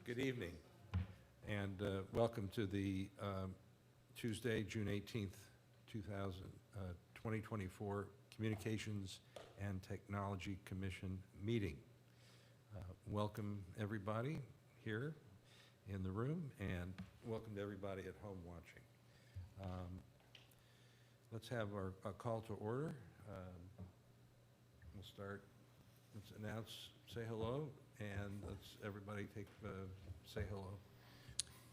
Good evening, and welcome to the Tuesday, June 18th, 2024 Communications and Technology Commission meeting. Welcome everybody here in the room, and welcome to everybody at home watching. Let's have our call to order. We'll start, let's announce, say hello, and let's everybody say hello.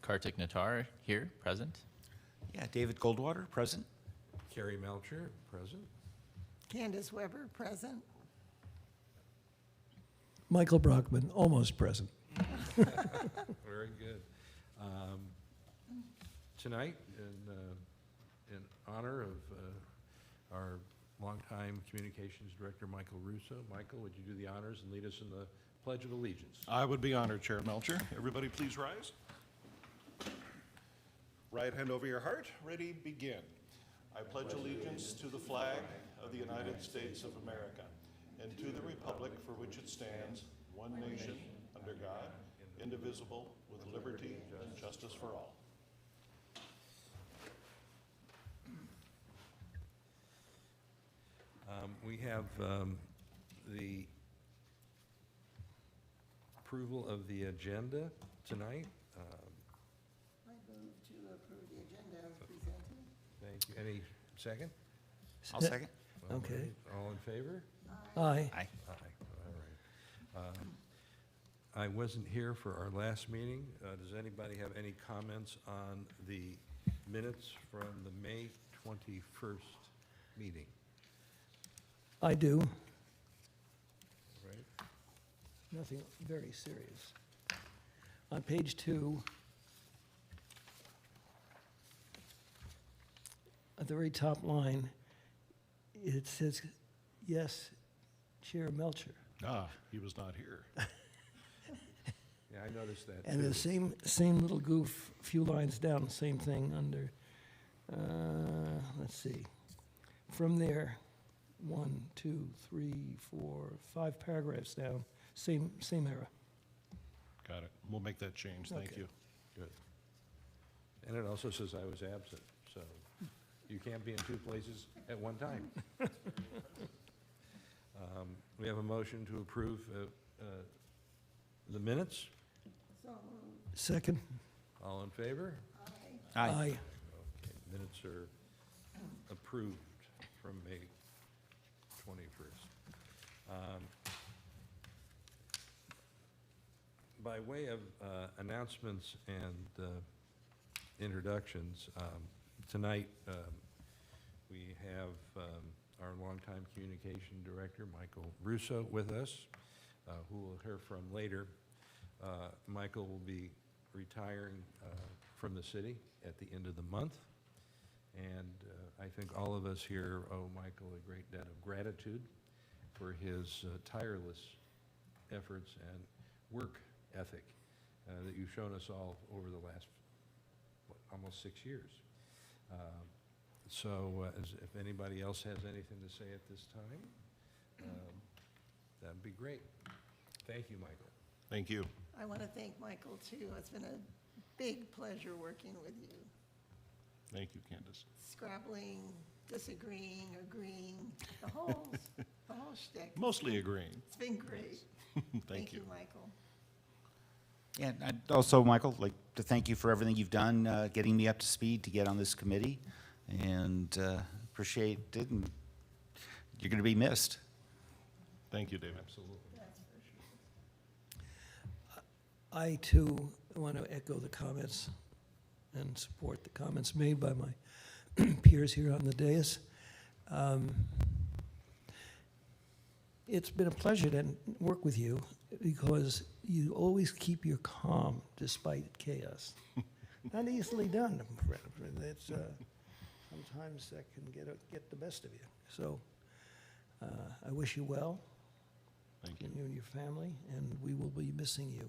Kartik Natar here, present. Yeah, David Goldwater, present. Carrie Melcher, present. Candace Weber, present. Michael Brockman, almost present. Very good. Tonight, in honor of our longtime communications director, Michael Russo. Michael, would you do the honors and lead us in the Pledge of Allegiance? I would be honored, Chair Melcher. Everybody please rise. Right hand over your heart. Ready, begin. I pledge allegiance to the flag of the United States of America and to the republic for which it stands, one nation, under God, indivisible, with liberty and justice for all. We have the approval of the agenda tonight. I move to approve the agenda as presented. Thank you. Any second? I'll second. Okay. All right. All in favor? Aye. Aye. Aye. All right. I wasn't here for our last meeting. Does anybody have any comments on the minutes from the May 21st meeting? I do. Right? Nothing very serious. On page 2, at the very top line, it says, yes, Chair Melcher. Ah, he was not here. Yeah, I noticed that And too. the same little goof, a few lines down, same thing under, let's see. From there, 1, 2, 3, 4, 5 paragraphs down, same error. Got it. We'll make that change. Thank Okay. you. Good. And it also says I was absent, so you can't be in two places at one time. We have a motion to approve the minutes. So moved. Second? All in favor? Aye. Aye. Okay, minutes are approved from May 21st. By way of announcements and introductions, tonight we have our longtime communication director, Michael Russo, with us, who we'll hear from later. Michael will be retiring from the city at the end of the month. And I think all of us here owe Michael a great debt of gratitude for his tireless efforts and work ethic that you've shown us all over the last, almost 6 years. If anybody else has anything to say at this time, that'd be great. Thank you, Michael. Thank you. I want to thank Michael, too. It's been a big pleasure working with you. Thank you, Candace. Scrabbling, disagreeing, agreeing, the whole shtick. Mostly agreeing. It's been great. Thank you. Michael. Yeah, and I'd also, Michael, like to thank you for everything you've done, getting me up to speed to get on this committee, and appreciate it, and you're going to be missed. Thank you, David. Absolutely. That's for sure. I, too, want to echo the comments and support the comments made by my peers here on the dais. It's been a pleasure to work with you because you always keep your calm despite chaos. Not easily done, Fred. It's, sometimes that can get the best of you. So I wish you well, Thank you. you and your family, and we will be missing you.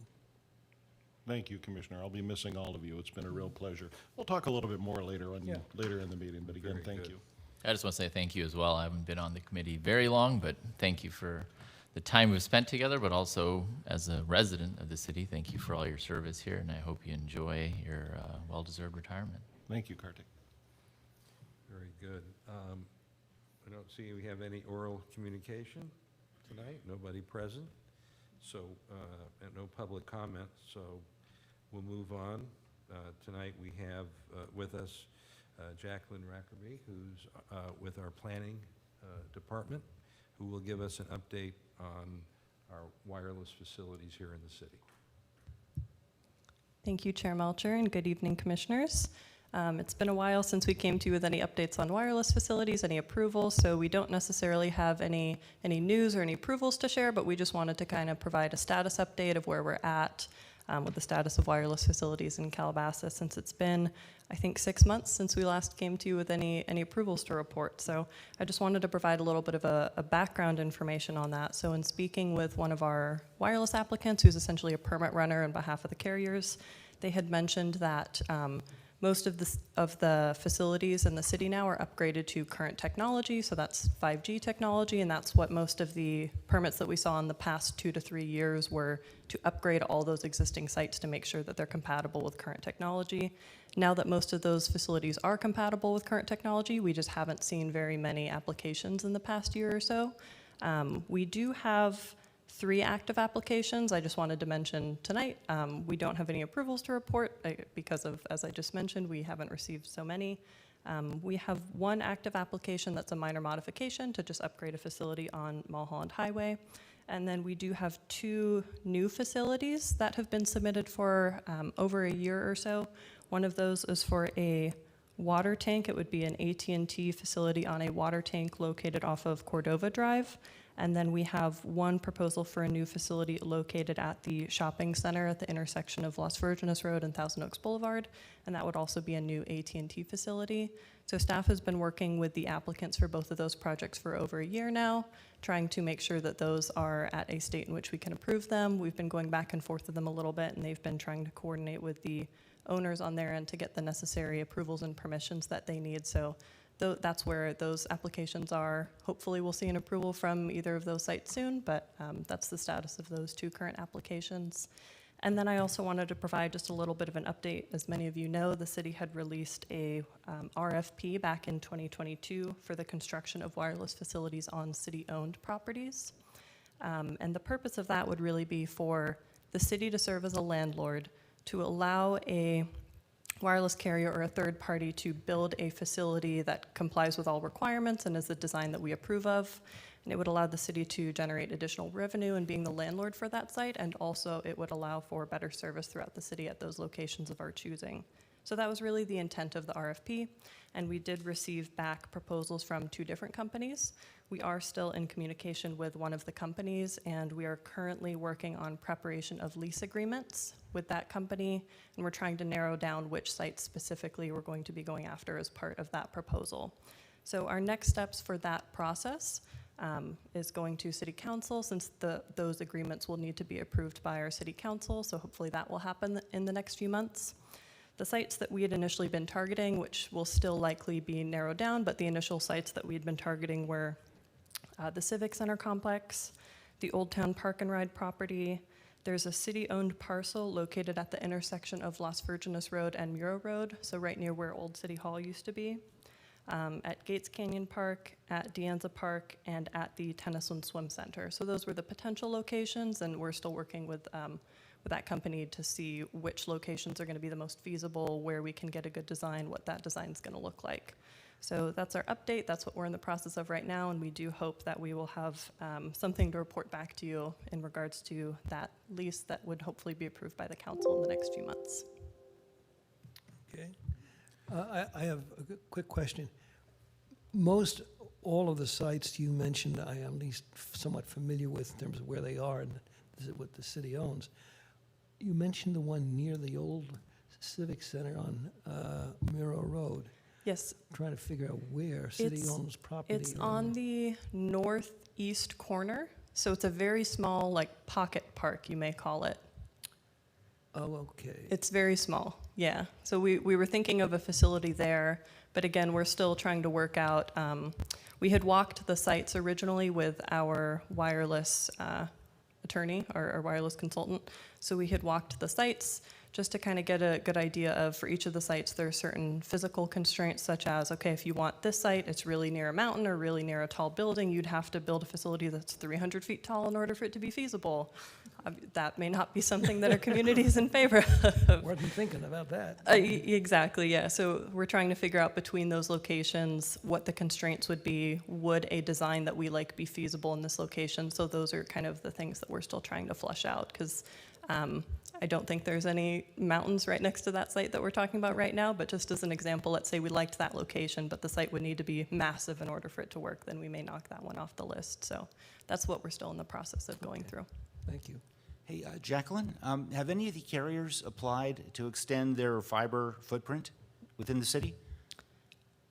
Thank you, Commissioner. I'll be missing all of you. It's been a real pleasure. We'll talk a little bit more later on, Yeah. later in the meeting, but again, Very thank good. you. I just want to say thank you as well. I haven't been on the committee very long, but thank you for the time we've spent together, but also as a resident of the city, thank you for all your service here, and I hope you enjoy your well-deserved retirement. Thank you, Kartik. Very good. I don't see we have any oral communication tonight, nobody present, so, and no public comment, so we'll move on. Tonight we have with us Jacqueline Rackerby, who's with our planning department, who will give us an update on our wireless facilities here in the city. Thank you, Chair Melcher, and good evening, Commissioners. It's been a while since we came to you with any updates on wireless facilities, any approvals, so we don't necessarily have any news or any approvals to share, but we just wanted to kind of provide a status update of where we're at with the status of wireless facilities in Calabasas, since it's been, I think, 6 months since we last came to you with any approvals to report. So I just wanted to provide a little bit of a background information on that. So in speaking with one of our wireless applicants, who's essentially a permit runner on behalf of the carriers, they had mentioned that most of the facilities in the city now are upgraded to current technology, so that's 5G technology, and that's what most of the permits that we saw in the past 2 to 3 years were, to upgrade all those existing sites to make sure that they're compatible with current technology. Now that most of those facilities are compatible with current technology, we just haven't seen very many applications in the past year or so. We do have 3 active applications. I just wanted to mention tonight, we don't have any approvals to report because of, as I just mentioned, we haven't received so many. We have 1 active application that's a minor modification to just upgrade a facility on Mulholland Highway. And then we do have 2 new facilities that have been submitted for over a year or so. One of those is for a water tank. It would be an AT&T facility on a water tank located off of Cordova Drive. And then we have 1 proposal for a new facility located at the shopping center at the intersection of Las Virgenes Road and Thousand Oaks Boulevard, and that would also be a new AT&T facility. So staff has been working with the applicants for both of those projects for over a year now, trying to make sure that those are at a state in which we can approve them. We've been going back and forth with them a little bit, and they've been trying to coordinate with the owners on their end to get the necessary approvals and permissions that they need. So that's where those applications are. Hopefully we'll see an approval from either of those sites soon, but that's the status of those 2 current applications. And then I also wanted to provide just a little bit of an update. As many of you know, the city had released a RFP back in 2022 for the construction of wireless facilities on city-owned properties. And the purpose of that would really be for the city to serve as a landlord to allow a wireless carrier or a third party to build a facility that complies with all requirements and is the design that we approve of. And it would allow the city to generate additional revenue in being the landlord for that site, and also it would allow for better service throughout the city at those locations of our choosing. So that was really the intent of the RFP, and we did receive back proposals from 2 different companies. We are still in communication with one of the companies, and we are currently working on preparation of lease agreements with that company, and we're trying to narrow down which sites specifically we're going to be going after as part of that proposal. So our next steps for that process is going to City Council, since those agreements will need to be approved by our City Council, so hopefully that will happen in the next few months. The sites that we had initially been targeting, which will still likely be narrowed down, but the initial sites that we had been targeting were the Civic Center complex, the Old Town Park and Ride property. There's a city-owned parcel located at the intersection of Las Virgenes Road and Muro Road, so right near where Old City Hall used to be, at Gates Canyon Park, at De Anza Park, and at the Tennis and Swim Center. So those were the potential locations, and we're still working with that company to see which locations are going to be the most feasible, where we can get a good design, what that design is going to look like. So that's our update. That's what we're in the process of right now, and we do hope that we will have something to report back to you in regards to that lease that would hopefully be approved by the council in the next few months. Okay. I have a quick question. All of the sites you mentioned, I am at least somewhat familiar with in terms of where they are and what the city owns. You mentioned the one near the old Civic Center on Muro Road. Yes. I'm trying to figure out where city owns property. It's on the northeast corner, so it's a very small, like, pocket park, you may call it. Oh, okay. It's very small, yeah. So we were thinking of a facility there, but again, we're still trying to work out. We had walked the sites originally with our wireless attorney, our wireless consultant. So we had walked the sites just to kind of get a good idea of, for each of the sites, there are certain physical constraints, such as, okay, if you want this site, it's really near a mountain or really near a tall building, you'd have to build a facility that's 300 feet tall in order for it to be feasible. That may not be something that our community is in favor of. Wasn't thinking about that. Exactly, yeah. So we're trying to figure out between those locations what the constraints would be. Would a design that we like be feasible in this location? So those are kind of the things that we're still trying to flush out, because I don't think there's any mountains right next to that site that we're talking about right now, but just as an example, let's say we liked that location, but the site would need to be massive in order for it to work, then we may knock that one off the list. So that's what we're still in the process of going through. Thank you. Hey, Jacqueline, have any of the carriers applied to extend their fiber footprint within the city?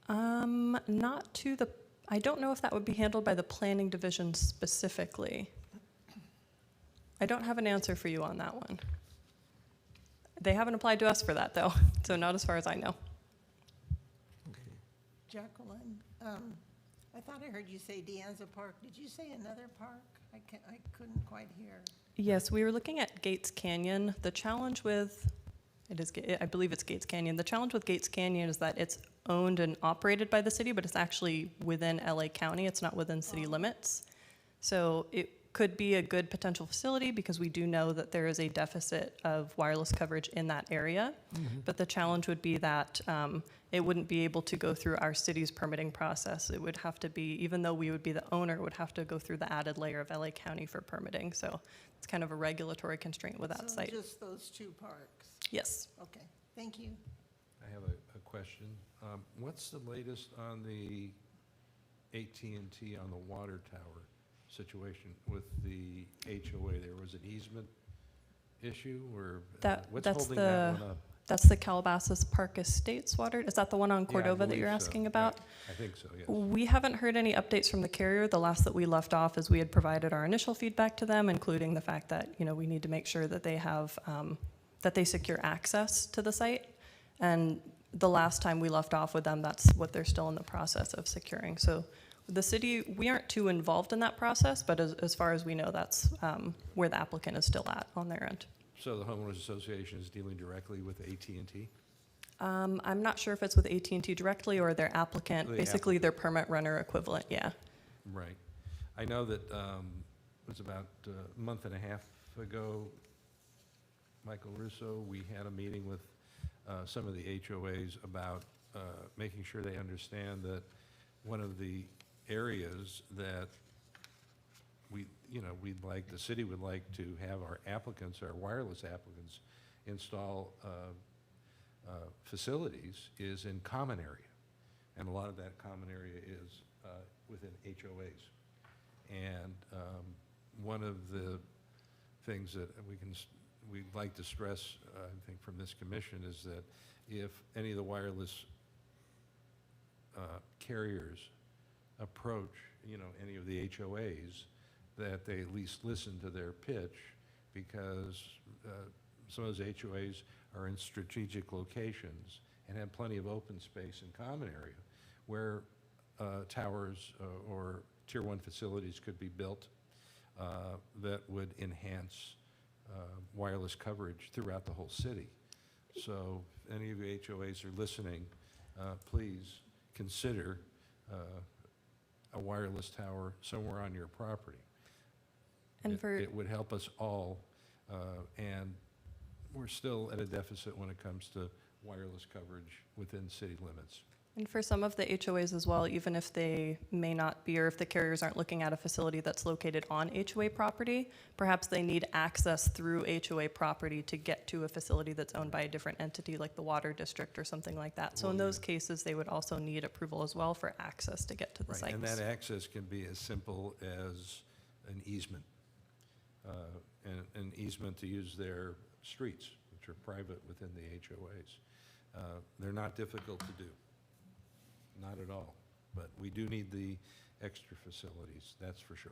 Not to the, I don't know if that would be handled by the planning division specifically. I don't have an answer for you on that one. They haven't applied to us for that, though, so not as far as I know. Okay. Jacqueline, I thought I heard you say De Anza Park. Did you say another park? I couldn't quite hear. Yes, we were looking at Gates Canyon. The challenge with, I believe it's Gates Canyon. The challenge with Gates Canyon is that it's owned and operated by the city, but it's actually within LA County. It's not within city limits. So it could be a good potential facility because we do know that there is a deficit of wireless coverage in that area. But the challenge would be that it wouldn't be able to go through our city's permitting process. It would have to be, even though we would be the owner, it would have to go through the added layer of LA County for permitting. So it's kind of a regulatory constraint with that site. So just those two parks? Yes. Okay, thank you. I have a question. What's the latest on the AT&T on the water tower situation with the HOA? There was an easement issue, or what's That's holding that one up? That's the Calabasas Park Estates water. Is that the one on Yeah, I Cordova that believe you're so. asking Yeah, about? I think so, yes. We haven't heard any updates from the carrier. The last that we left off is we had provided our initial feedback to them, including the fact that, we need to make sure that they have, that they secure access to the site. And the last time we left off with them, that's what they're still in the process of securing. So the city, we aren't too involved in that process, but as far as we know, that's where the applicant is still at on their end. So the homeowners association is dealing directly with AT&T? I'm not sure if it's with AT&T directly or their applicant, The basically their permit runner equivalent, yeah. Right. I know that it was about a month and a half ago, Michael Russo, we had a meeting with some of the HOAs about making sure they understand that one of the areas that the city would like to have our applicants, our wireless applicants, install facilities is in common area. And a lot of that common area is within HOAs. And one of the things that we'd like to stress, I think, from this commission is that if any of the wireless carriers approach, any of the HOAs, that they at least listen to their pitch, because some of those HOAs are in strategic locations and have plenty of open space and common area where towers or Tier 1 facilities could be built that would enhance wireless coverage throughout the whole city. So if any of the HOAs are listening, please consider a wireless tower somewhere on your property. And It would help us all, and we're still at a deficit when it comes to wireless coverage within city limits. And for some of the HOAs as well, even if they may not be, or if the carriers aren't looking at a facility that's located on HOA property, perhaps they need access through HOA property to get to a facility that's owned by a different entity, like the water district or something like that. So in those cases, they would also need approval as well for access to get to the Right, sites. and that access can be as simple as an easement, an easement to use their streets, which are private within the HOAs. They're not difficult to do. Not at all, but we do need the extra facilities, that's for sure.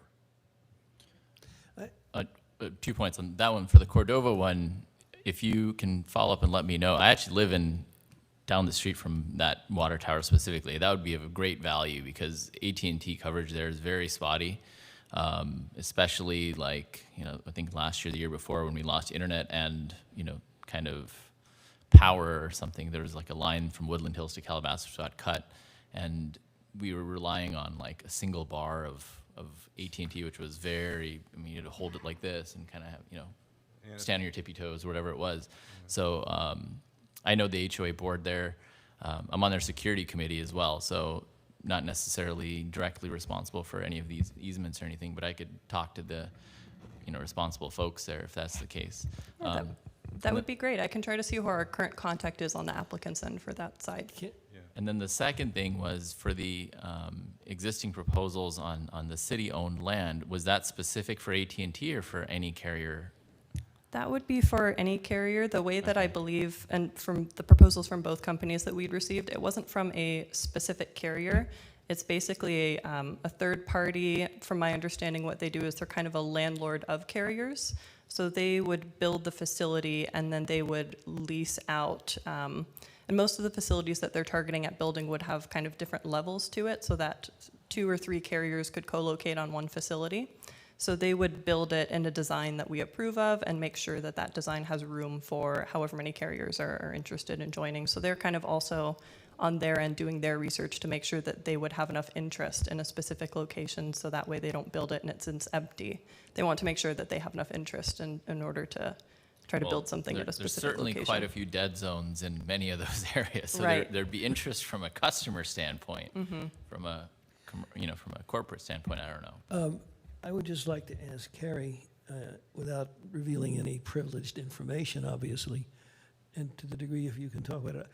2 points on that one. For the Cordova one, if you can follow up and let me know, I actually live down the street from that water tower specifically. That would be of a great value because AT&T coverage there is very spotty, especially like, I think last year, the year before when we lost internet and, kind of power or something, there was like a line from Woodland Hills to Calabasas got cut, and we were relying on like a single bar of AT&T, which was very, you had to hold it like this and kind of have, stand on your tippy toes or whatever it was. So I know the HOA board there. I'm on their security committee as well, so not necessarily directly responsible for any of these easements or anything, but I could talk to the responsible folks there if that's the case. Yeah, that would be great. I can try to see who our current contact is on the applicant's end for that side. And then the second thing was for the existing proposals on the city-owned land, was that specific for AT&T or for any carrier? That would be for any carrier. The way that I believe, and from the proposals from both companies that we'd received, it wasn't from a specific carrier. It's basically a third party. From my understanding, what they do is they're kind of a landlord of carriers. So they would build the facility and then they would lease out. And most of the facilities that they're targeting at building would have kind of different levels to it so that 2 or 3 carriers could co-locate on one facility. So they would build it in a design that we approve of and make sure that that design has room for however many carriers are interested in joining. So they're kind of also on their end doing their research to make sure that they would have enough interest in a specific location so that way they don't build it and it's empty. They want to make sure that they have enough interest in order to try to build something at a specific There's certainly location. quite a few dead zones in many of those areas. So Right. there'd be interest from a customer standpoint, from a corporate standpoint, I don't know. I would just like to ask Carrie, without revealing any privileged information, obviously, and to the degree if you can talk about it,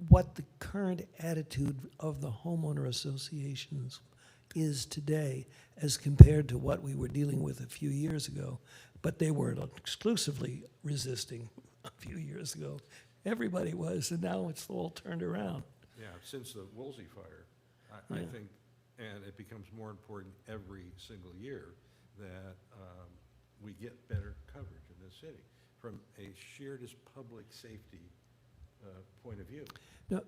what the current attitude of the homeowner associations is today as compared to what we were dealing with a few years ago. But they weren't exclusively resisting a few years ago. Everybody was, and now it's all turned around. Yeah, since the Woolsey fire, I Yeah. think, and it becomes more important every single year that we get better coverage in this city from a sheer just public safety point of view. No,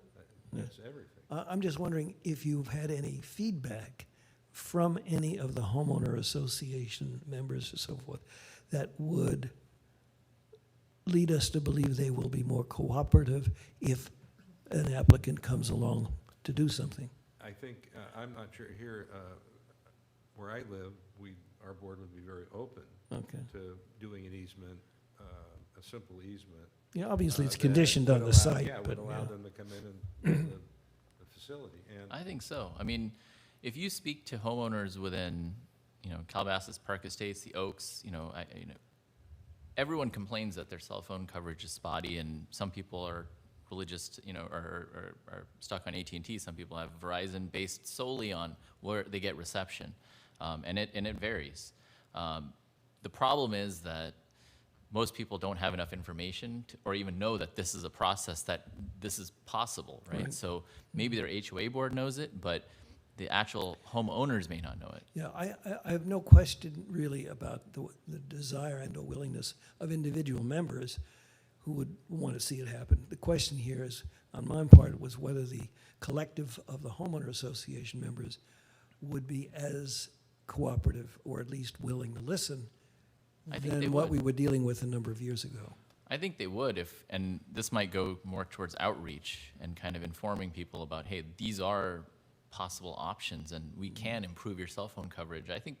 That's everything. I'm just wondering if you've had any feedback from any of the homeowner association members or so forth that would lead us to believe they will be more cooperative if an applicant comes along to do something. I think, I'm not sure, here, where I live, our board would be very open Okay. to doing an easement, a simple easement. Yeah, obviously it's that conditioned would on the allow- site, Yeah, but would allow yeah. them to come in and build the facility. And I think so. I mean, if you speak to homeowners within, Calabasas Park Estates, the Oaks, everyone complains that their cell phone coverage is spotty, and some people are really just, are stuck on AT&T. Some people have Verizon based solely on where they get reception, and it varies. The problem is that most people don't have enough information or even know that this is a process, that this is possible, right? Right. So maybe their HOA board knows it, but the actual homeowners may not know it. Yeah, I have no question really about the desire and the willingness of individual members who would want to see it happen. The question here is, on my part, was whether the collective of the homeowner association members would be as cooperative or at least willing to listen I think they than what would. we were dealing with a number of years ago. I think they would and this might go more towards outreach and kind of informing people about, hey, these are possible options and we can improve your cell phone coverage. I think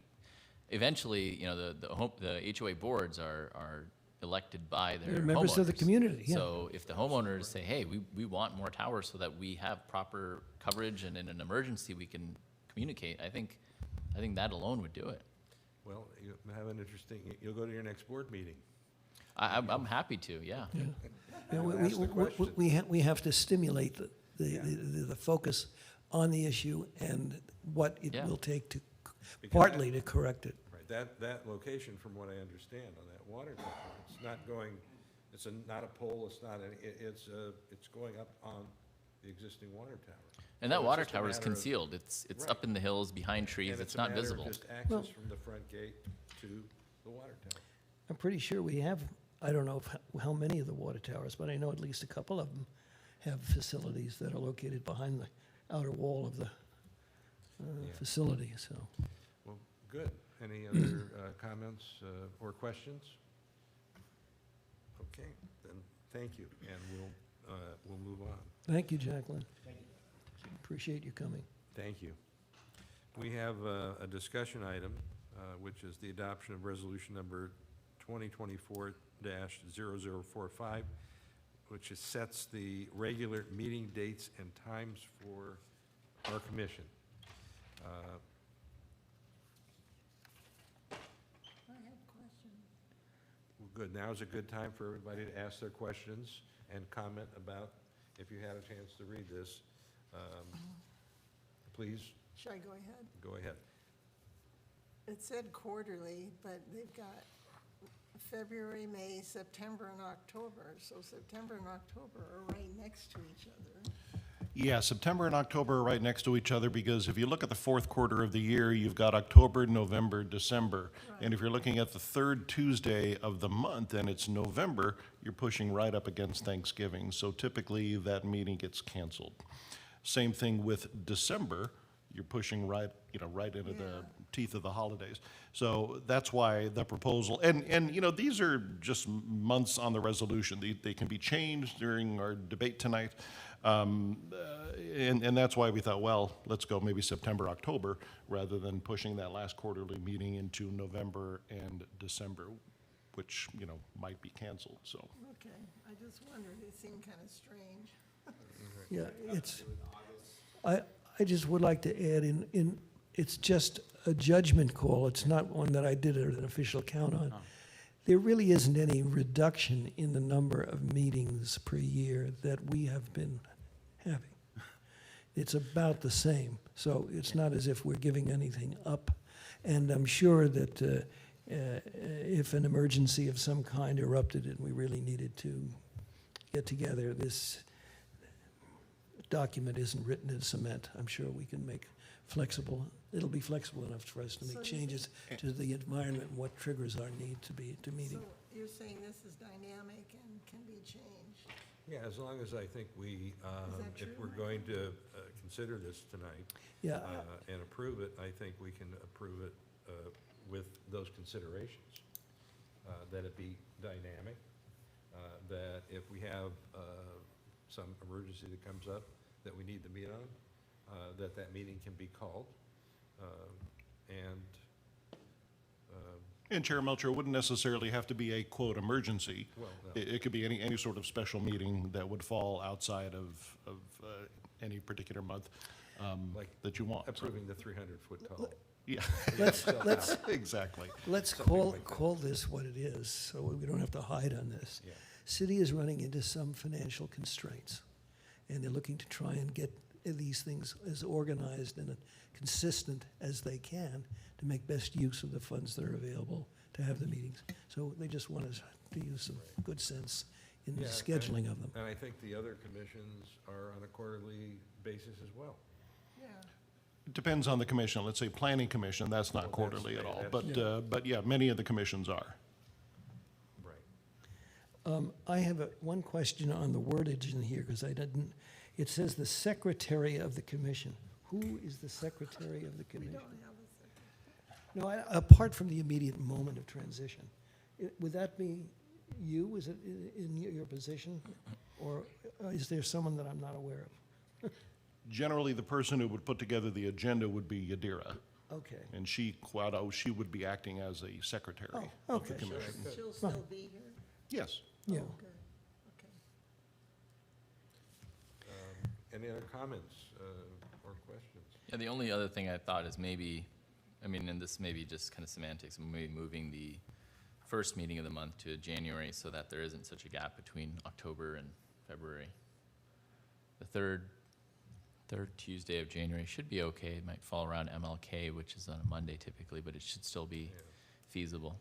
eventually, the HOA boards are elected by their They're members of the homeowners. community, yeah. So if the homeowners say, hey, we want more towers so that we have proper coverage and in an emergency we can communicate, I think that alone would do it. well, you have an interesting, you'll go to your next board meeting. I'm happy to, yeah. Yeah, Ask the question. we have to stimulate the focus on the issue and what it Yeah. will take to, Because partly to correct it. Right, that location, from what I understand, on that water tower, it's not going, not a pole, it's going up on the existing water tower. And So that it's water just a tower is matter of- concealed. It's Right. up in the hills behind trees. And It's a not matter of visible. just access from the front gate to the water tower. I'm pretty sure we have I don't know how many of the water towers, but I know at least a couple of them have facilities that are located behind the outer wall of the Yeah. facility, so. Well, good. Any other comments or questions? Okay, then, thank you, and we'll move on. Thank you, Jacqueline. Appreciate you coming. Thank you. We have a discussion item, which is the adoption of resolution number 2024-0045, which sets the regular meeting dates and times for our commission. I have questions. Well, good. Now is a good time for everybody to ask their questions and comment about, if you had a chance to read this. Please, Should I go ahead? go ahead. It said quarterly, but they've got February, May, September, and October. So September and October are right next to each other. Yeah, September and October are right next to each other because if you look at the fourth quarter of the year, you've got October, November, December. And if you're looking at the third Tuesday of the month and it's November, you're pushing right up against Thanksgiving. So typically that meeting gets canceled. Same thing with December, you're pushing right into the teeth of the holidays. So that's why the proposal, and these are just months on the resolution. They can be changed during our debate tonight. And that's why we thought, well, let's go maybe September, October, rather than pushing that last quarterly meeting into November and December, which, might be canceled, so. Okay, I just wondered, it seemed kind of strange. Yeah, I just would like to add it's just a judgment call. It's not one that I did an official count on. There really isn't any reduction in the number of meetings per year that we have been having. It's about the same. So it's not as if we're giving anything up. And I'm sure that if an emergency of some kind erupted and we really needed to get together, this document isn't written in cement. I'm sure we can make flexible, it'll be flexible enough for us to So make you changes to the environment and what triggers our need to meeting. So you're saying this is dynamic and can be changed? Yeah, as long as I think we, that if true? we're going to consider this tonight Yeah, and approve it, I think we can approve it with those considerations. That it be dynamic, that if we have some emergency that comes up that we need to meet on, that meeting can be called. And Chair Melcher, it wouldn't necessarily have to be a quote emergency. Well, no. It could be any sort of special meeting that would fall outside of any particular month Like that you want. so. approving the 300-foot tall. Yeah, let's exactly. call this what it is, so we don't have to hide on this. Yeah. City is running into some financial constraints, and they're looking to try and get these things as organized and consistent as they can to make best use of the funds that are available to have the meetings. So they just want us to use some good sense in the Yeah, scheduling of them. And I think the other commissions are on a quarterly basis as well. Yeah. It depends on the commission. Let's say Planning Commission, that's not Well, quarterly at all. that's- But yeah, many of the commissions are. Right. I have one question on the wordage in here, because I didn't, it says the secretary of the commission. Who is the secretary of the We commission? don't have a second. No, apart from the immediate moment of transition, would that be you? Is it in your position? Or is there someone that I'm not aware of? Generally, the person who would put together the agenda would be Yadira, Okay, and she would be acting as a secretary Oh, of the okay. commission. She'll still be here? Yes. yeah. Oh, good. Okay. Any other comments or questions? Yeah, the only other thing I thought is maybe, and this may be just kind of semantics, maybe moving the first meeting of the month to January so that there isn't such a gap between October and February. The third Tuesday of January should be okay. It might fall around MLK, which is on a Monday typically, but it should still be Yeah. feasible.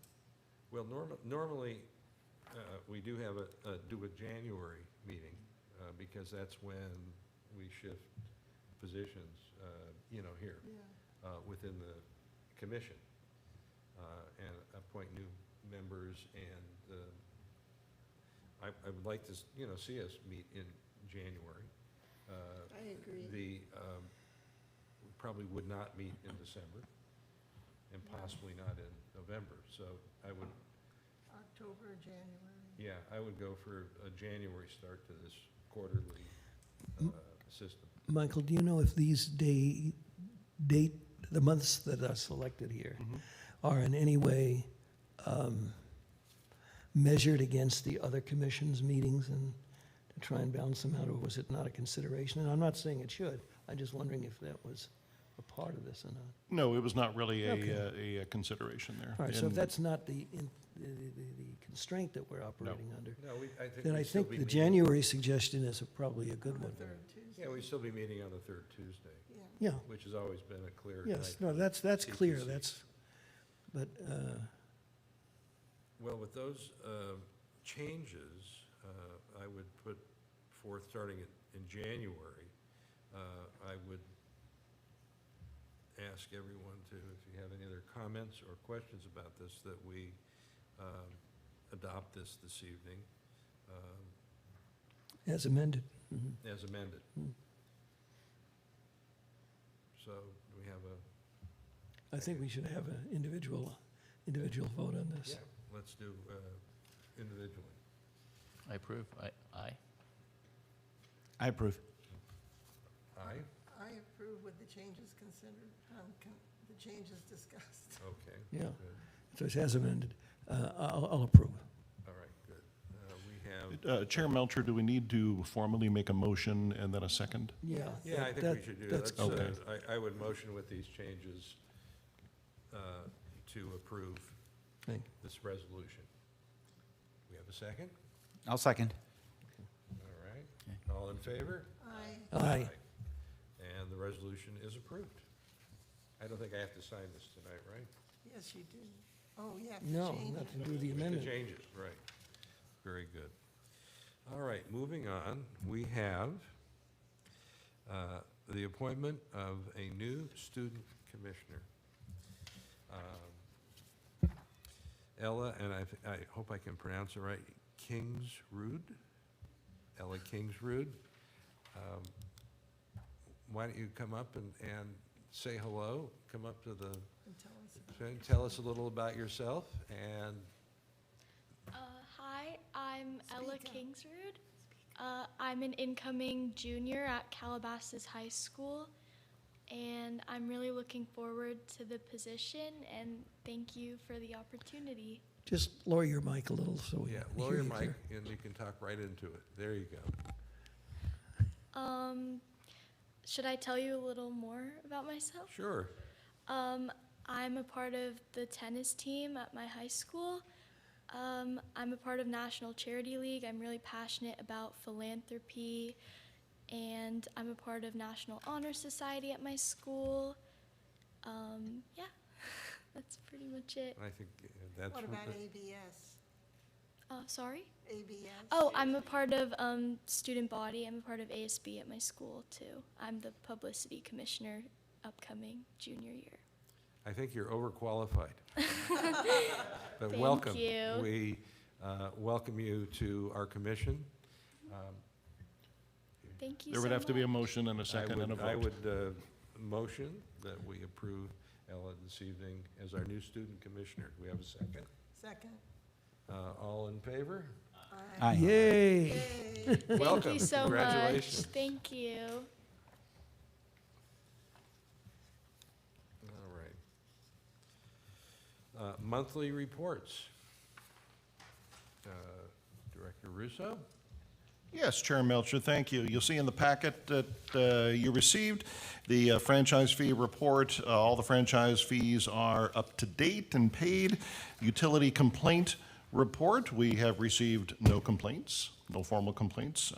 Well, normally, we do have do a January meeting, because that's when we shift positions, here, Yeah. within the commission, and appoint new members and I would like to, see us meet in January. I agree. We probably would not meet in December, and possibly not in November, so I would, October, January. yeah, I would go for a January start to this quarterly system. Michael, do you know if these the months that are selected here are in any way measured against the other commissions' meetings and to try and balance them out, or was it not a consideration? And I'm not saying it should, I'm just wondering if that was a part of this or not. No, it was not really Okay. a consideration there. All right, so if And- that's not the constraint that we're operating under, No, I think then I we'd still think be the meeting. January suggestion is probably a good On the one. third Tuesday. Yeah, we'd still be meeting on the third Tuesday, Yeah, which has always been a clear yes, night no, for that's clear, CPC. but, Well, with those changes, I would put forth, starting in January, I would ask everyone to, if you have any other comments or questions about this, that we adopt this evening as amended. Mhm. as amended. Hmm. So do we have I think we should have an individual vote on this. yeah, let's do individually. I approve. Aye. I approve. Aye? I approve with the changes considered, the changes discussed. Okay. Yeah. Good. So it's as amended. I'll approve. All right, good. We have, Chair Melcher, do we need to formally make a motion and then a second? Yeah. yeah, I think we should do that. That's Let's, Okay. I would motion with these changes to approve Thank this resolution. We have a second? I'll second. All right. All in favor? Aye. Aye. And the resolution is approved. I don't think I have to sign this tonight, right? Yes, you do. Oh, you have to No, change not it. to do the The amendment. changes, right. Very good. All right, moving on, we have the appointment of a new student commissioner. Ella, and I hope I can pronounce it right, Kingsrud? Ella Kingsrud. Why don't you come up and say hello? Come up to the, And tell us about tell us a little about yourself, and Hi, I'm Ella Speak up. Kingsrud. I'm an incoming junior at Calabasas High School, and I'm really looking forward to the position, and thank you for the opportunity. Just lower your mic a little so we yeah, hear lower your you mic, clear. and you can talk right into it. There you go. Should I tell you a little more about myself? Sure. I'm a part of the tennis team at my high school. I'm a part of National Charity League. I'm really passionate about philanthropy, and I'm a part of National Honor Society at my school. Yeah, that's pretty much it. I think that's. What about the- ABS? Sorry? ABS? Oh, I'm a part of student body. I'm a part of ASB at my school too. I'm the publicity commissioner upcoming junior year. I think you're overqualified. But Thank welcome. you. We welcome you to our commission. Thank you There so would have to be a much. motion and a second and a I vote. would motion that we approve Ella this evening as our new student commissioner. Do we have a second? Second. All in favor? Aye. Yay! Yay. Thank Welcome. you so much. Congratulations. Thank you. All right. Monthly reports. Director Russo? Yes, Chair Melcher, thank you. You'll see in the packet that you received the franchise fee report. All the franchise fees are up to date and paid. Utility complaint report, we have received no complaints, no formal complaints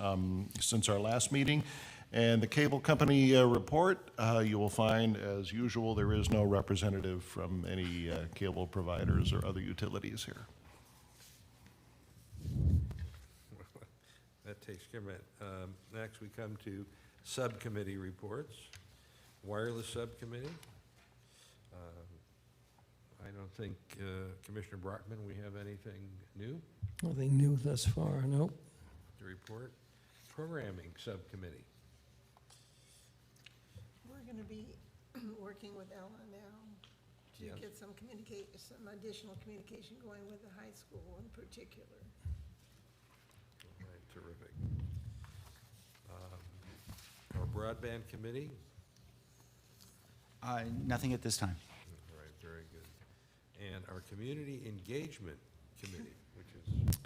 since our last meeting. And the cable company report, you will find, as usual, there is no representative from any cable providers or other utilities here. That takes care of it. Next, we come to subcommittee reports. Wireless Subcommittee. I don't think, Commissioner Brockman, we have anything new? Nothing new thus far, nope. report. Programming Subcommittee. We're gonna be working with Ella now to Yes. get some additional communication going with the high school in particular. All right, terrific. Our Broadband Committee. Nothing at this time. All right, very good. And our Community Engagement Committee, which is,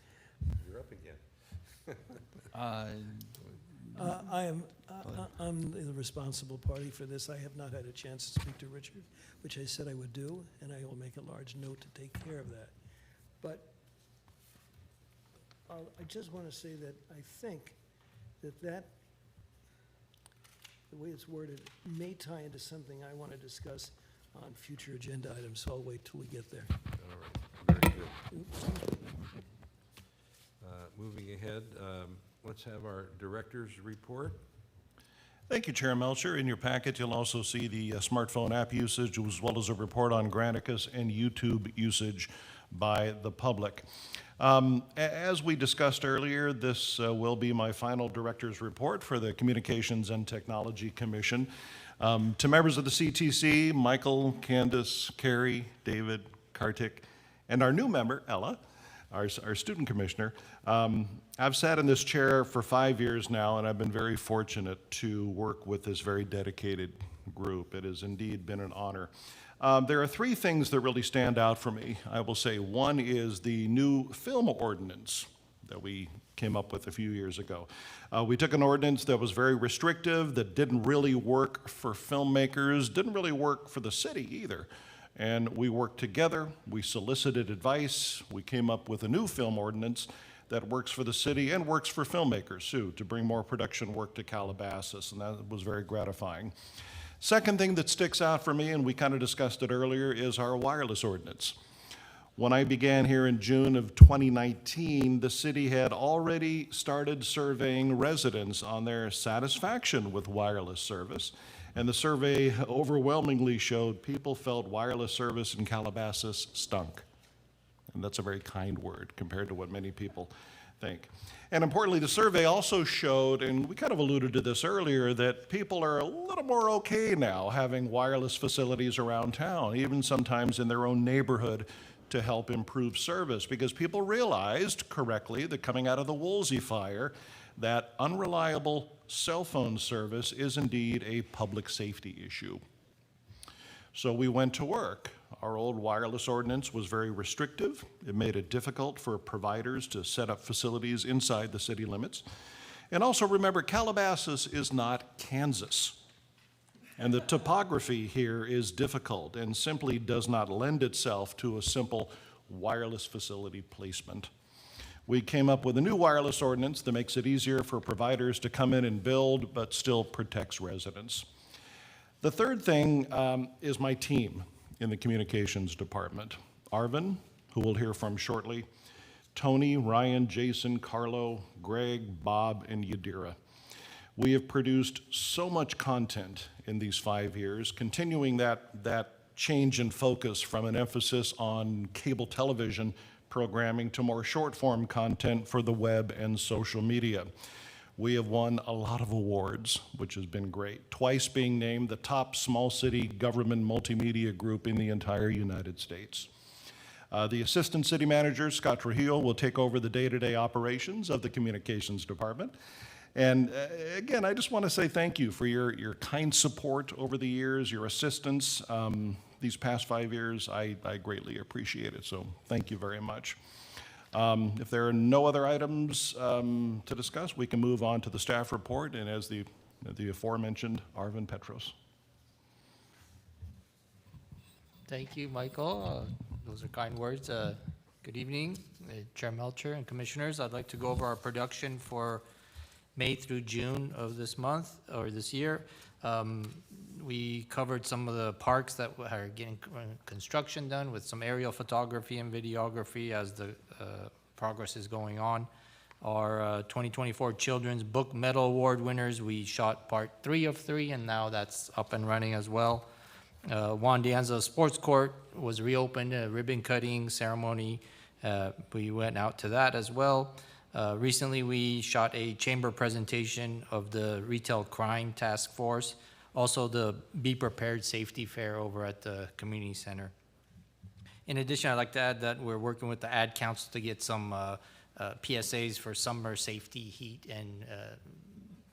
you're up again. I'm the responsible party for this. I have not had a chance to speak to Richard, which I said I would do, and I will make a large note to take care of that. But I just want to say that I think that the way it's worded may tie into something I want to discuss on future agenda items, so I'll wait till we get there. All right, very good. Oops. Moving ahead, let's have our Director's Report. Thank you, Chair Melcher. In your packet, you'll also see the smartphone app usage, as well as a report on Granicus and YouTube usage by the public. As we discussed earlier, this will be my final Director's Report for the Communications and Technology Commission. To members of the CTC, Michael, Candace, Carrie, David, Kartik, and our new member, Ella, our student commissioner. I've sat in this chair for 5 years now, and I've been very fortunate to work with this very dedicated group. It has indeed been an honor. There are three things that really stand out for me. I will say one is the new film ordinance that we came up with a few years ago. We took an ordinance that was very restrictive, that didn't really work for filmmakers, didn't really work for the city either. And we worked together, we solicited advice, we came up with a new film ordinance that works for the city and works for filmmakers too, to bring more production work to Calabasas, and that was very gratifying. Second thing that sticks out for me, and we kind of discussed it earlier, is our wireless ordinance. When I began here in June of 2019, the city had already started surveying residents on their satisfaction with wireless service. And the survey overwhelmingly showed people felt wireless service in Calabasas stunk. And that's a very kind word compared to what many people think. And importantly, the survey also showed, and we kind of alluded to this earlier, that people are a little more okay now having wireless facilities around town, even sometimes in their own neighborhood, to help improve service, because people realized correctly that coming out of the Woolsey fire, that unreliable cell phone service is indeed a public safety issue. So we went to work. Our old wireless ordinance was very restrictive. It made it difficult for providers to set up facilities inside the city limits. And also remember, Calabasas is not Kansas. And the topography here is difficult and simply does not lend itself to a simple wireless facility placement. We came up with a new wireless ordinance that makes it easier for providers to come in and build, but still protects residents. The third thing is my team in the communications department. Arvin, who we'll hear from shortly, Tony, Ryan, Jason, Carlo, Greg, Bob, and Yadira. We have produced so much content in these 5 years, continuing that change in focus from an emphasis on cable television programming to more short-form content for the web and social media. We have won a lot of awards, which has been great, twice being named the top small city government multimedia group in the entire United States. The Assistant City Manager, Scott Trujillo, will take over the day-to-day operations of the Communications Department. And again, I just want to say thank you for your kind support over the years, your assistance. These past 5 years, I greatly appreciate it, so thank you very much. If there are no other items to discuss, we can move on to the staff report, and as the aforementioned, Arvin Petros. Thank you, Michael. Those are kind words. Good evening, Chair Melcher and Commissioners. I'd like to go over our production for May through June of this month, or this year. We covered some of the parks that are getting construction done with some aerial photography and videography as the progress is going on. Our 2024 Children's Book Medal Award winners, we shot part 3 of 3, and now that's up and running as well. Juan Dianza Sports Court was reopened, a ribbon cutting ceremony. We went out to that as well. Recently, we shot a chamber presentation of the Retail Crime Task Force, also the Be Prepared Safety Fair over at the community center. In addition, I'd like to add that we're working with the Ad Council to get some PSAs for summer safety, heat, and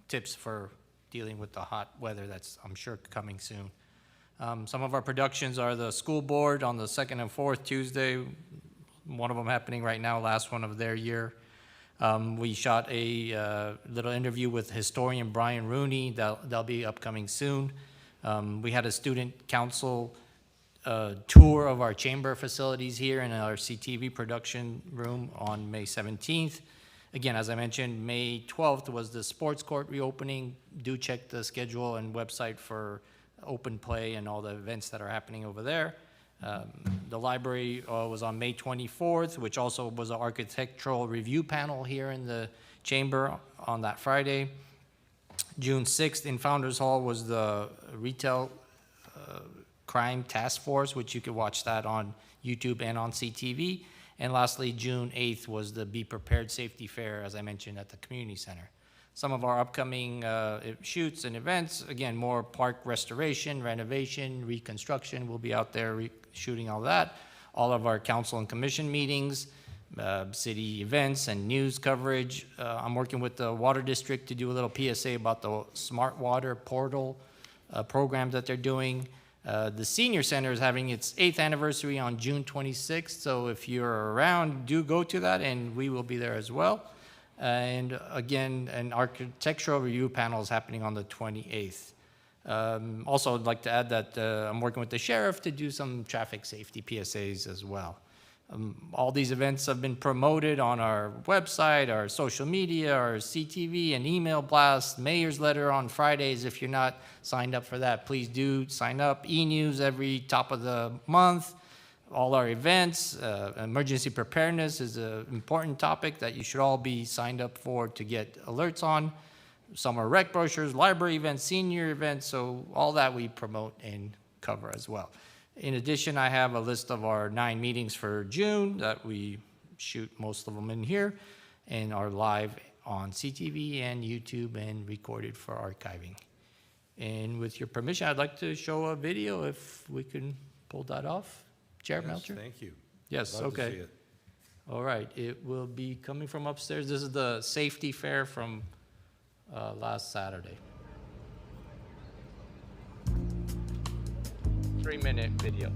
tips for dealing with the hot weather that's, I'm sure, coming soon. Some of our productions are the school board on the 2nd and 4th Tuesday, one of them happening right now, last one of their year. We shot a little interview with historian Brian Rooney. That'll be upcoming soon. We had a student council tour of our chamber facilities here in our CTV production room on May 17th. Again, as I mentioned, May 12th was the sports court reopening. Do check the schedule and website for open play and all the events that are happening over there. The library was on May 24th, which also was an architectural review panel here in the chamber on that Friday. June 6th in Founders Hall was the Retail Crime Task Force, which you could watch that on YouTube and on CTV. And lastly, June 8th was the Be Prepared Safety Fair, as I mentioned, at the community center. Some of our upcoming shoots and events, again, more park restoration, renovation, reconstruction. We'll be out there shooting all that. All of our council and commission meetings, city events and news coverage. I'm working with the water district to do a little PSA about the Smart Water Portal program that they're doing. The senior center is having its 8th anniversary on June 26th. So if you're around, do go to that, and we will be there as well. And again, an architectural review panel is happening on the 28th. Also, I'd like to add that I'm working with the sheriff to do some traffic safety PSAs as well. All these events have been promoted on our website, our social media, our CTV and email blast, mayor's letter on Fridays. If you're not signed up for that, please do sign up. E-news every top of the month. All our events, emergency preparedness is an important topic that you should all be signed up for to get alerts on. Summer rec brochures, library events, senior events, so all that we promote and cover as well. In addition, I have a list of our 9 meetings for June that we shoot most of them in here and are live on CTV and YouTube and recorded for archiving. And with your permission, I'd like to show a video if we can pull that off. Chair Melcher? Thank you. Yes, Love to okay. see it. All right, it will be coming from upstairs. This is the safety fair from last Saturday. 3-minute video.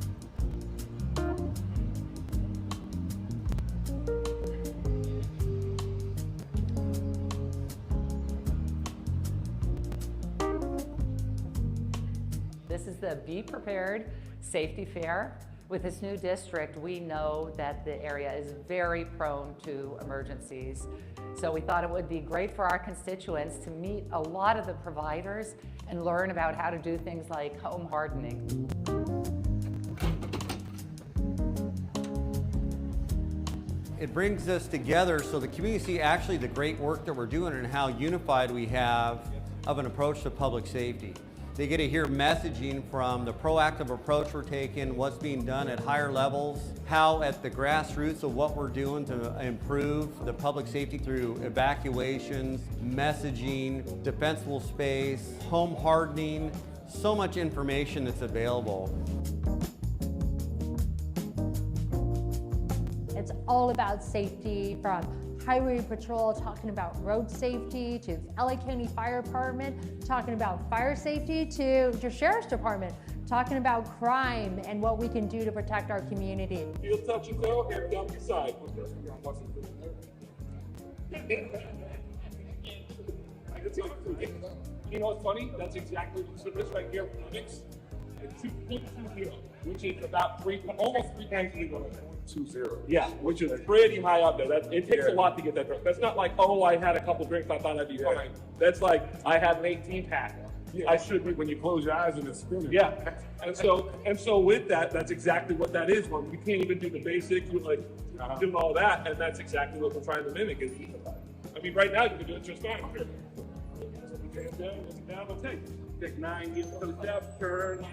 This is the Be Prepared Safety Fair. With this new district, we know that the area is very prone to emergencies. So we thought it would be great for our constituents to meet a lot of the providers and learn about how to do things like home hardening. It brings us together so the community see actually the great work that we're doing and how unified we have of an approach to public safety. They get to hear messaging from the proactive approach we're taking, what's being done at higher levels, how at the grassroots of what we're doing to improve the public safety through evacuations, messaging, defensible space, home hardening, so much information that's available. It's all about safety, from highway patrol talking about road safety to LA County Fire Department talking about fire safety to your Sheriff's Department talking about crime and what we can do to protect our community. Feel touch and go, hand down your side. You know what's funny? That's exactly what this right here predicts. It's 2.20, which is about almost 3 times legal. 2-0. Yeah, which is pretty high up there. It takes a lot to get that drunk. That's not like, oh, I had a couple drinks, I thought I'd be fine. That's like, I had an 18-pack. I should be when you close your eyes and it's spinning. Yeah, and so with that, that's exactly what that is. When we can't even do the basics, we're like doing all that, and that's exactly what we're trying to mimic. I mean, right now you can do it just fine. Down the tape. Take 9 years to the step, turn.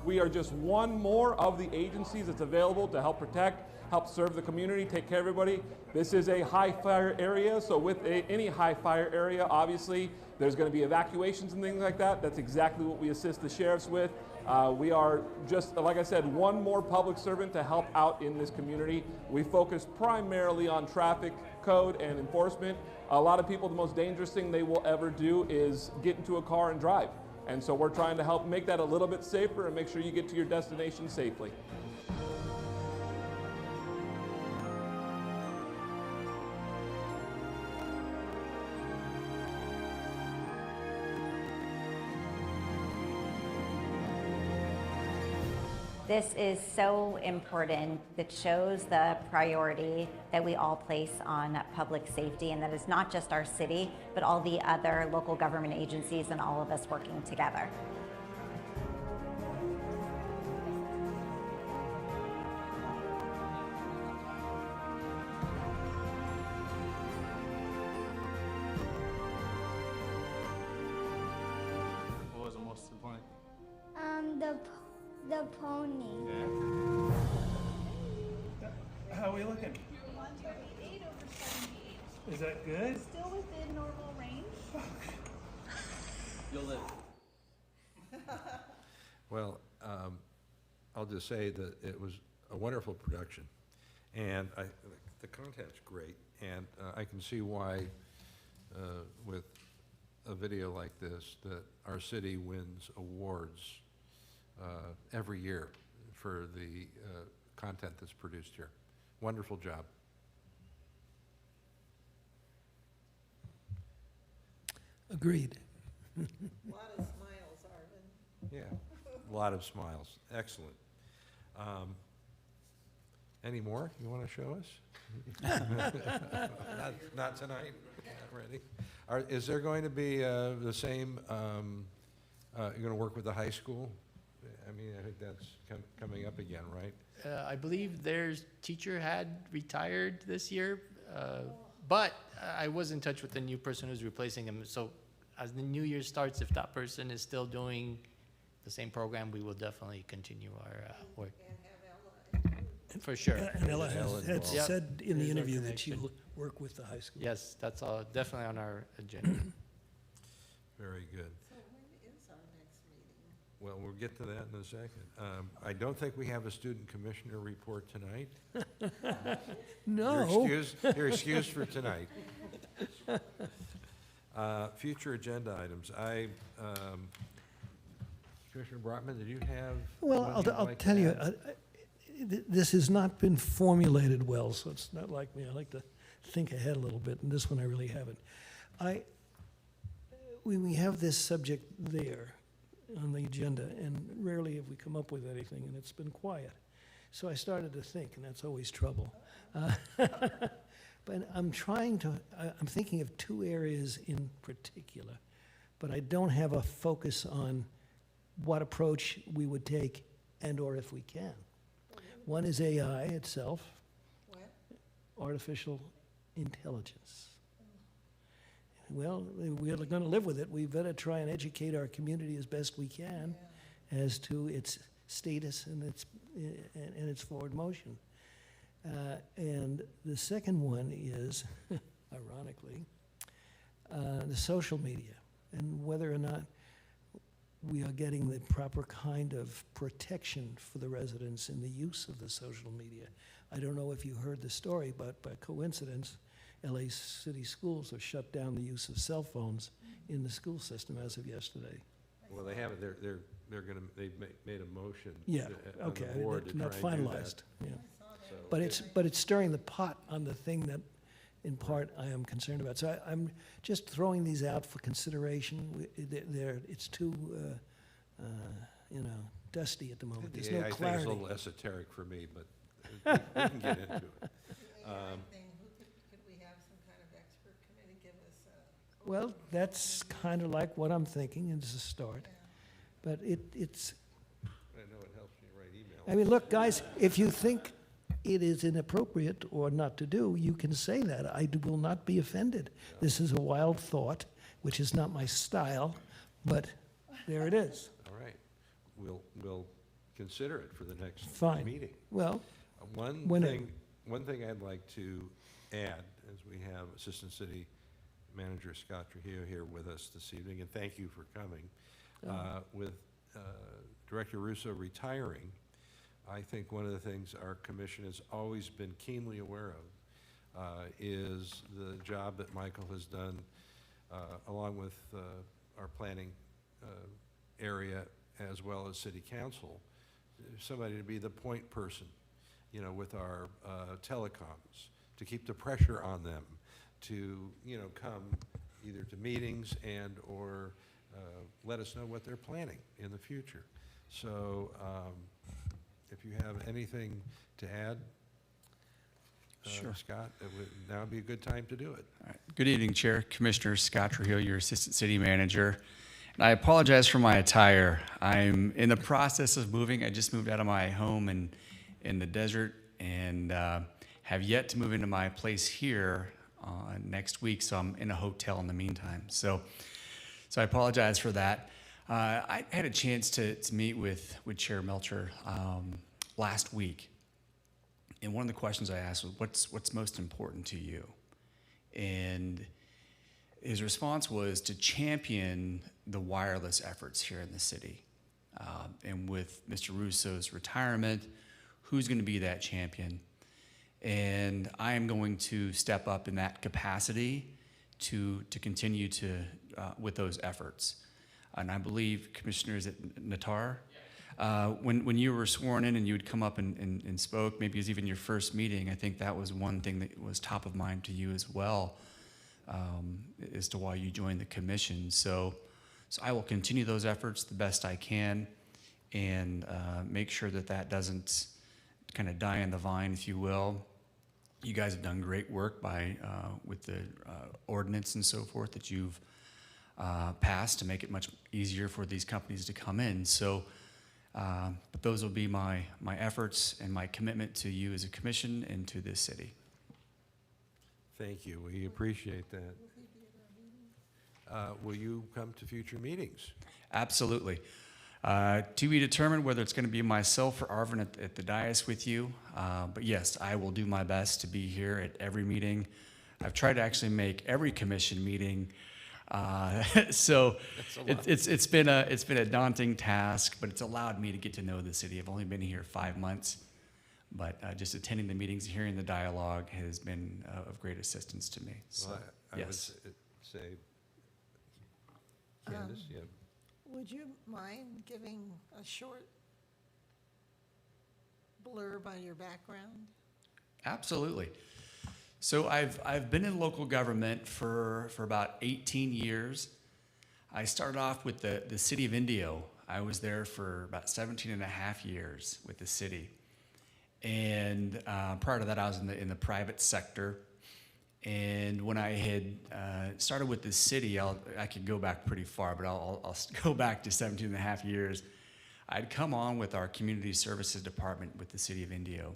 We are just one more of the agencies that's available to help protect help serve the community, take care of everybody. This is a high fire area, so with any high fire area, obviously, there's going to be evacuations and things like that. That's exactly what we assist the sheriffs with. We are just, like I said, one more public servant to help out in this community. We focus primarily on traffic code and enforcement. A lot of people, the most dangerous thing they will ever do is get into a car and drive. And so we're trying to help make that a little bit safer and make sure you get to your destination safely. This is so important. That shows the priority that we all place on public safety, and that it's not just our city, but all the other local government agencies and all of us working together. What was the most disappointing? The pony. How are we looking? Is that good? Still within normal range. You'll live. Well, I'll just say that it was a wonderful production, and the content's great, and I can see why, with a video like this, that our city wins awards every year for the content that's produced here. Wonderful job. Agreed. A lot of smiles, Arvin. Yeah, a lot of smiles. Excellent. Any more you want to show us? Not tonight. Not ready. Is there going to be the same? You're going to work with the high school? I mean, I think that's coming up again, right? I believe their teacher had retired this year, but I was in touch with the new person who's replacing him. So as the new year starts, if that person is still doing the same program, we will definitely continue our work. For sure. And Ella has Yep. said in the There's our interview that connection. you work with the high school. Yes, that's all definitely on our agenda. Very good. So when is our next meeting? Well, we'll get to that in a second. I don't think we have a student commissioner report tonight. No. You're excused for tonight. Future agenda items. Commissioner Brotman, did you have? Well, one you'd I'll like to tell you, add? this has not been formulated well, so it's not like me. I like to think ahead a little bit, and this one I really haven't. We have this subject there on the agenda, and rarely have we come up with anything, and it's been quiet. So I started to think, and that's always trouble. But I'm thinking of two areas in particular, but I don't have a focus on what approach we would take and/or if we can. One is AI itself. What? Artificial intelligence. Well, we're going to live with it. We better try and educate our community as best we can as to its status and its forward motion. And the second one is, ironically, the social media and whether or not we are getting the proper kind of protection for the residents in the use of the social media. I don't know if you heard the story, but by coincidence, LA City Schools have shut down the use of cell phones in the school system as of yesterday. Well, they haven't. They've made a motion. Yeah, On okay, the board to not try and do that. finalized, yeah. So But it's stirring the pot on the thing that, in part, I am concerned about. So I'm just throwing these out for consideration. It's too, dusty at the moment. There's no I think it's clarity. a little esoteric for me, but we can get into it. Could we have some kind of expert committee give us a? Well, that's kind of like what I'm thinking as a start. But it's, I know it helps me write emails. I mean, look, guys, if you think it is inappropriate or not to do, you can say that. I will not be offended. This is a wild thought, which is not my style, but there it is. All right. We'll consider it for the next Fine. meeting. Well, Whenever. One thing I'd like to add, as we have Assistant City Manager Scott Trujillo here with us this evening, and thank you for coming. With Director Russo retiring, I think one of the things our commission has always been keenly aware of is the job that Michael has done along with our planning area as well as City Council, somebody to be the point person, you know, with our telecoms, to keep the pressure on them to, you know, come either to meetings and or let us know what they're planning in the future. So if you have anything to add, Sure. Scott, it would now be a good time to do it. All right. Good evening, Chair. Commissioner Scott Trujillo, your Assistant City Manager. And I apologize for my attire. I'm in the process of moving. I just moved out of my home in the desert and have yet to move into my place here next week, so I'm in a hotel in the meantime. So I apologize for that. I had a chance to meet with Chair Melcher last week. And one of the questions I asked was, what's most important to you? And his response was to champion the wireless efforts here in the city. And with Mr. Russo's retirement, who's going to be that champion? And I am going to step up in that capacity to continue to with those efforts. And I believe, Commissioner, is it Natar? When you were sworn in and you would come up and spoke, maybe it was even your first meeting, I think that was one thing that was top of mind to you as well, as to why you joined the commission. So I will continue those efforts the best I can and make sure that doesn't kind of die on the vine, if you will. You guys have done great work with the ordinance and so forth that you've passed to make it much easier for these companies to come in. So. But those will be my efforts and my commitment to you as a commission and to this city. Thank you. We appreciate that. Will you come to future meetings? Absolutely. To be determined whether it's going to be myself or Arvin at the dais with you. But yes, I will do my best to be here at every meeting. I've tried to actually make every commission meeting. So it's been a daunting task, but it's allowed me to get to know the city. I've only been here 5 months, but just attending the meetings, hearing the dialogue has been of great assistance to me. So, well, I yes. would say, Candace, yeah. Would you mind giving a short blurb on your background? Absolutely. So I've been in local government for about 18 years. I started off with the city of Indio. I was there for about 17 and a half years with the city. And prior to that, I was in the private sector. And when I had started with the city, I could go back pretty far, but I'll go back to 17 and a half years. I'd come on with our community services department with the city of Indio.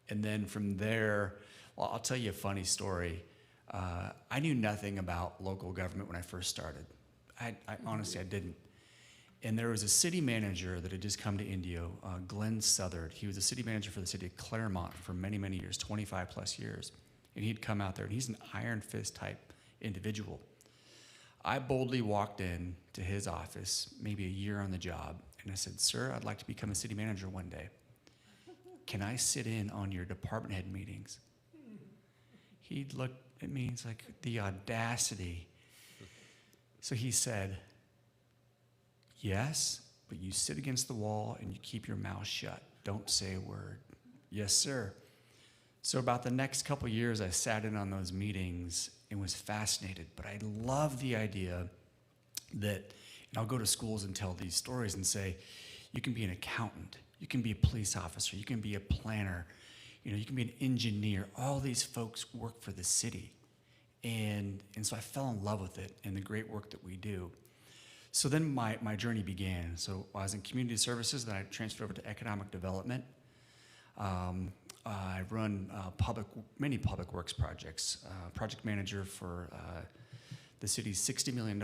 And then from there, well, I'll tell you a funny story. I knew nothing about local government when I first started. I honestly, I didn't. And there was a city manager that had just come to Indio, Glenn Southard. He was a city manager for the city of Claremont for many, many years, 25 plus years. And he'd come out there, and he's an iron fist type individual. I boldly walked in to his office, maybe a year on the job, and I said, "Sir, I'd like to become a city manager one day. Can I sit in on your department head meetings?" He'd look at me, it's like the audacity. So he said, "Yes, but you sit against the wall and you keep your mouth shut. Don't say a word." "Yes, sir." So about the next couple of years, I sat in on those meetings and was fascinated. But I love the idea that, and I'll go to schools and tell these stories and say, you can be an accountant, you can be a police officer, you can be a planner, you can be an engineer. All these folks work for the city. And so I fell in love with it and the great work that we do. So then my journey began. So I was in community services, then I transferred over to economic development. I run many public works projects. Project manager for the city's $60 million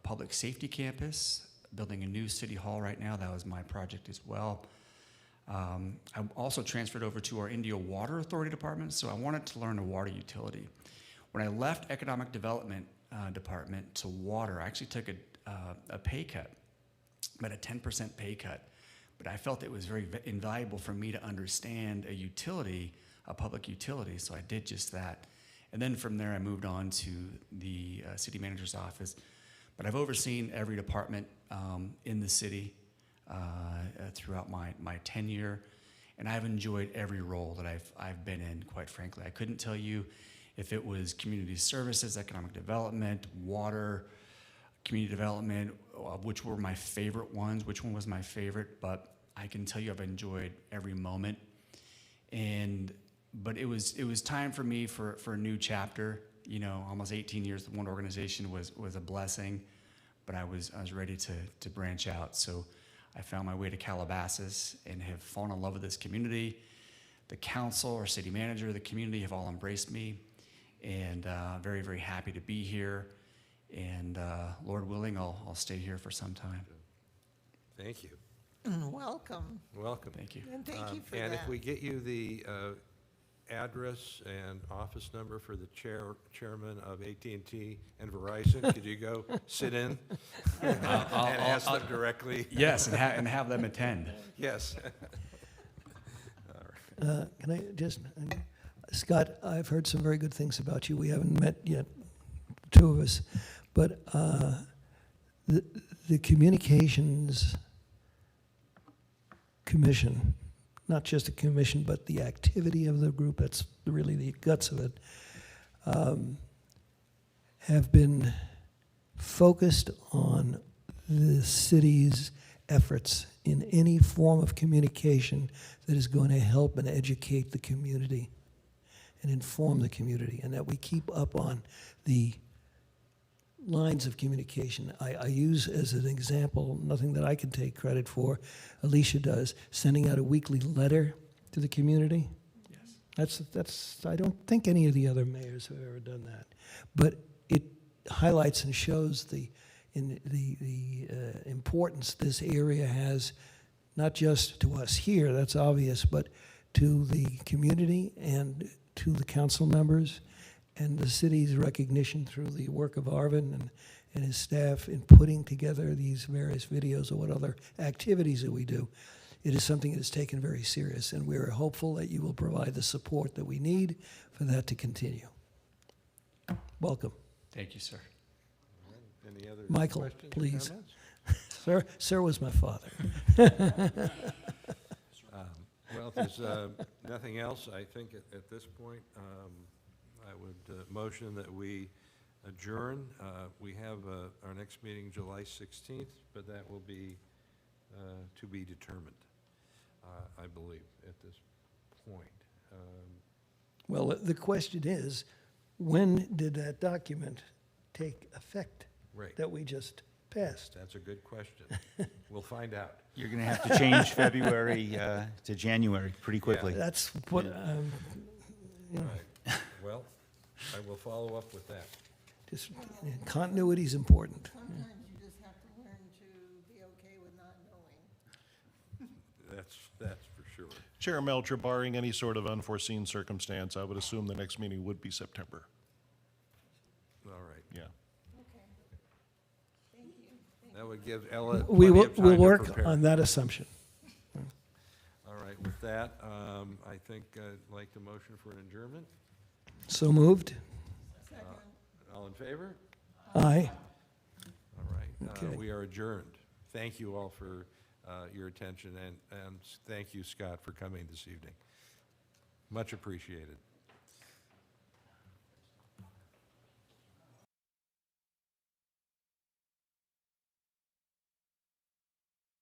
public safety campus, building a new city hall right now. That was my project as well. I also transferred over to our Indio Water Authority Department, so I wanted to learn a water utility. When I left Economic Development Department to water, I actually took a pay cut, about a 10% pay cut. But I felt it was very invaluable for me to understand a utility, a public utility, so I did just that. And then from there, I moved on to the city manager's office. But I've overseen every department in the city throughout my tenure, and I've enjoyed every role that I've been in, quite frankly. I couldn't tell you if it was community services, economic development, water, community development, which were my favorite ones, which one was my favorite, but I can tell you I've enjoyed every moment. But it was time for me for a new chapter. You know, almost 18 years with one organization was a blessing, but I was ready to branch out. So I found my way to Calabasas and have fallen in love with this community. The council, our city manager, the community have all embraced me, and very, very happy to be here. And Lord willing, I'll stay here for some time. Thank you. Welcome. Welcome. Thank you. And thank you for And that. if we get you the address and office number for the chairman of AT&T and Verizon, could you go sit in and ask them directly? Yes, and have them attend. Yes. Can I just, Scott, I've heard some very good things about you. We haven't met yet, the two of us, but the Communications Commission, not just a commission, but the activity of the group, that's really the guts of it, have been focused on the city's efforts in any form of communication that is going to help and educate the community and inform the community, and that we keep up on the lines of communication. I use as an example, nothing that I can take credit for, Alicia does, sending out a weekly letter to the community. Yes. That's I don't think any of the other mayors have ever done that. But it highlights and shows the importance this area has, not just to us here, that's obvious, but to the community and to the council members, and the city's recognition through the work of Arvin and his staff in putting together these various videos or what other activities that we do. It is something that is taken very serious, and we're hopeful that you will provide the support that we need for that to continue. Welcome. Thank you, sir. Any other Michael, questions or please. comments? Sir was my father. Well, if there's nothing else, I think at this point, I would motion that we adjourn. We have our next meeting July 16th, but that will be to be determined, I believe, at this point. Well, the question is, when did that document take effect Right. that we just passed? That's a good question. We'll find out. You're going to have to change February to January pretty quickly. That's what, you know, Right. Well, I will follow up with that. just continuity is important. Sometimes you just have to learn to be okay with not knowing. That's for sure. Chair Melcher, barring any sort of unforeseen circumstance, I would assume the next meeting would be September. All right. Yeah. Okay. Thank you. That would give Ella We plenty will, of time we'll to work prepare. on that assumption. All right, with that, I think I'd like to motion for an adjournment. So moved? All in favor? Aye. All right. Okay. We are adjourned. Thank you all for your attention, and thank you, Scott, for coming this evening. Much appreciated.